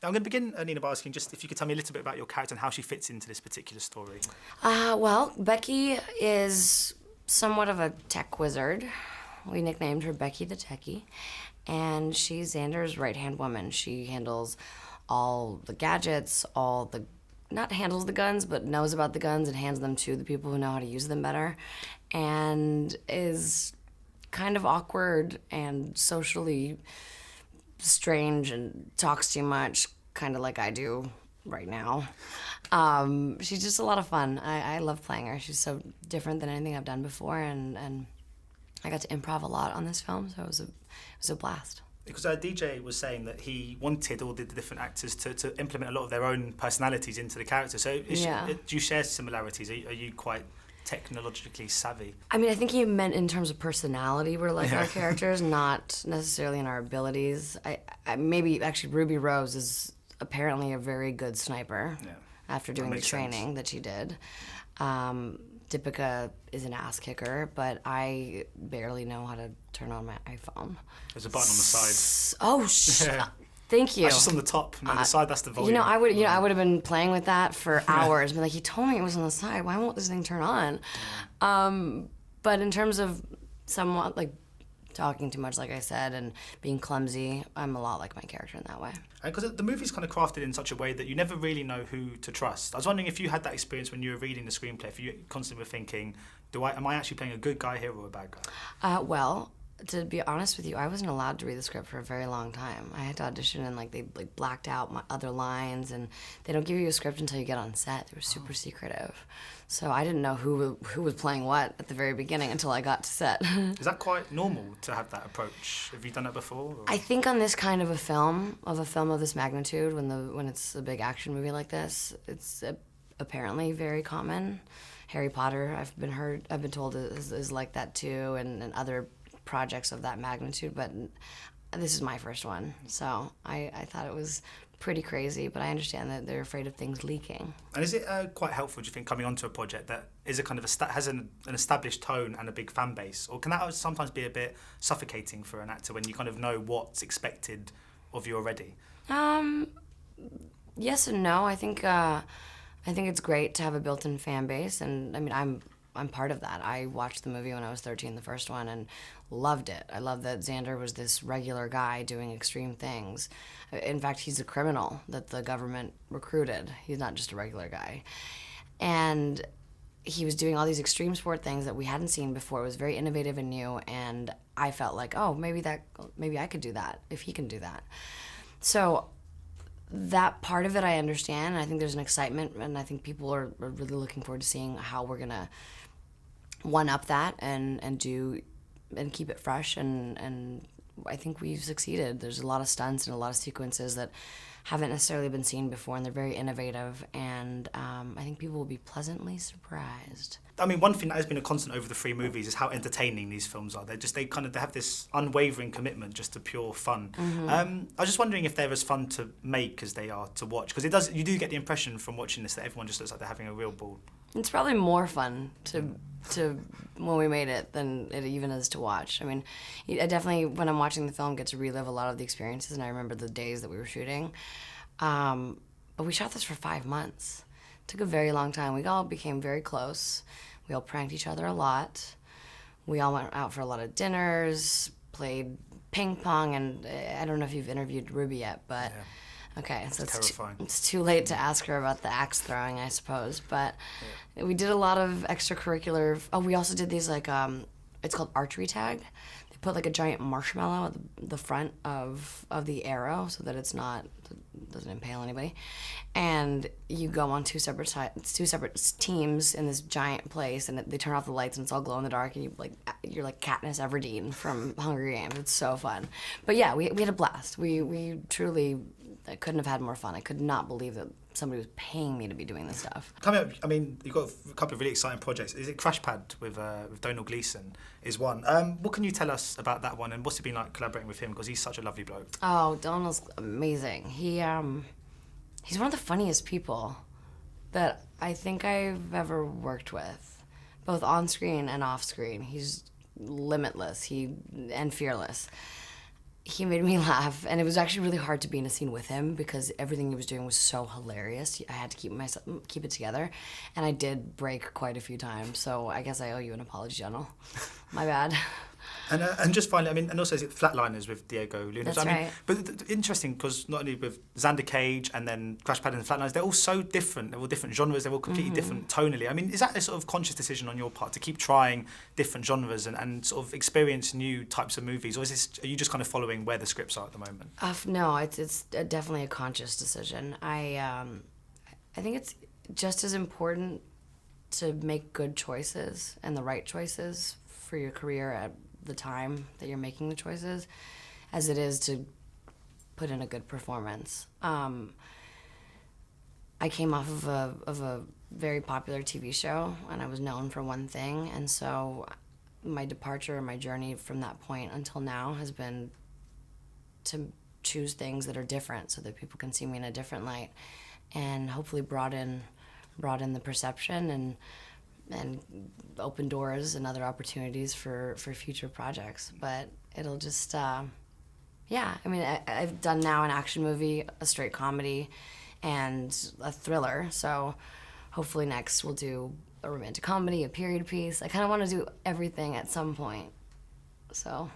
I'm going to begin, Nina, by asking just if you could tell me a little bit about your character and how she fits into this particular story. Well, Becky is somewhat of a tech wizard. We nicknamed her Becky the Techie. And she's Xander's right-hand woman. She handles all the gadgets, not handles the guns, but knows about the guns and hands them to the people who know how to use them better. And is kind of awkward and socially strange and talks too much, kind of like I do right now. She's just a lot of fun. I love playing her. She's so different than anything I've done before, and I got to improv a lot on this film, so it was a blast. Because DJ was saying that he wanted all the different actors to implement a lot of their own personalities into the character. So do you share similarities? Are you quite technologically savvy? I mean, I think he meant in terms of personality we're like our characters, not necessarily in our abilities. I maybe actually Ruby Rose is apparently a very good sniper after doing the training that she did. Deepika is an ass kicker, but I barely know how to turn on my iPhone. There's a button on the side. Thank you. That's just on the top. No, the side, that's the volume. I would have been playing with that for hours. But like, he told me it was on the side. Why won't this thing turn on? But in terms of somewhat like talking too much, like I said, and being clumsy, I'm a lot like my character in that way. Because the movie's kind of crafted in such a way that you never really know who to trust. I was wondering if you had that experience when you were reading the screenplay, if you constantly were thinking, am I actually playing a good guy here or a bad guy? Well, to be honest with you, I wasn't allowed to read the script for a very long time. I had to audition and they blacked out my other lines, and they don't give you a script until you get on set. They were super secretive. So I didn't know who was playing what at the very beginning until I got to set. Is that quite normal to have that approach? Have you done that before? Or? I think on this kind of a film of this magnitude, when it's a big action movie like this, it's apparently very common. Harry Potter, I've been told is like that too, and other projects of that magnitude, but this is my first one, so I thought it was pretty crazy, but I understand that they're afraid of things leaking. And is it quite helpful, do you think, coming onto a project that is a kind of has an established tone and a big fan base, or can that sometimes be a bit suffocating for an actor when you kind of know what's expected of you already? Yes and no. I think it's great to have a built-in fan base, and I mean I'm part of that. I watched the movie when I was 13, the first one, and loved it. I love that Xander was this regular guy doing extreme things. In fact, he's a criminal that the government recruited. He's not just a regular guy. And he was doing all these extreme sport things that we hadn't seen before. It was very innovative and new, and I felt like, oh, maybe I could do that if he can do that. So that part of it I understand, and I think there's an excitement, and I think people are really looking forward to seeing how we're gonna one-up that and keep it fresh, and I think we've succeeded. There's a lot of stunts and a lot of sequences that haven't necessarily been seen before, and they're very innovative, and I think people will be pleasantly surprised. I mean, one thing that has been a constant over the three movies is how entertaining these films are. They have this unwavering commitment just to pure fun. Mm-hmm. I was just wondering if they're as fun to make as they are to watch, because you do get the impression from watching this that everyone just looks like they're having a real ball. It's probably more fun to when we made it than it even is to watch. I mean, I definitely, when I'm watching the film, get to relive a lot of the experiences, and I remember the days that we were shooting. But we shot this for 5 months. It took a very long time. We all became very close. We all pranked each other a lot. We all went out for a lot of dinners, played ping pong, and I don't know if you've interviewed Ruby yet, but okay, so it's too late to ask her about the axe throwing, I suppose. But we did a lot of extracurricular. Oh, we also did these it's called archery tag. They put like a giant marshmallow at the front of the arrow so that it doesn't impale anybody, and you go on two separate teams in this giant place, and they turn off the lights and it's all glow in the dark, and you're like Katniss Everdeen from Hunger Games. It's so fun. But yeah, we had a blast. We truly, I couldn't have had more fun. I could not believe that somebody was paying me to be doing this stuff. Coming up, I mean, you've got a couple of really exciting projects. Is it Crash Pad with Domhnall Gleeson is one. What can you tell us about that one, and what's it been like collaborating with him, because he's such a lovely bloke? Oh, Domhnall's amazing. He's one of the funniest people that I think I've ever worked with, both on screen and off screen. He's limitless and fearless. he made me laugh, and it was actually really hard to be in a scene with him because everything he was doing was so hilarious. I had to keep it together, and I did break quite a few times. So I guess I owe you an apology, General. My bad. And just finally, I mean, and also is it Flatliners with Diego Luna? That's I mean, right. But interesting because not only with Xander Cage and then Crash Pad and Flatliners, they're all so different. They're all different genres. They're all completely different tonally. I mean, is that a sort of conscious decision on your part to keep trying different genres and sort of experience new types of movies, or are you just kind of following where the scripts are at the moment? No, it's definitely a conscious decision. I think it's just as important to make good choices and the right choices for your career at the time that you're making the choices as it is to put in a good performance. I came off of a very popular TV show, and I was known for one thing, and so my departure, my journey from that point until now has been to choose things that are different so that people can see me in a different light, and hopefully broaden the perception and open doors and other opportunities for future projects. But it'll just, I mean, I've done now an action movie, a straight comedy, and a thriller. So hopefully next we'll do a romantic comedy, a period piece. I kind of want to do everything at some point. So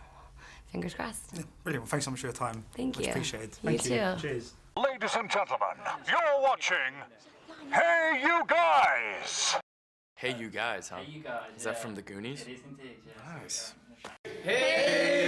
fingers crossed. Yeah, brilliant. Well, thanks so much for your time. Thank Much you. appreciated. You Thank too. Cheers. Ladies and gentlemen, you're watching Hey You Guys! Hey, you guys, huh? Hey, you guys. Is that from the Goonies? It is indeed, yes. Nice. Hey,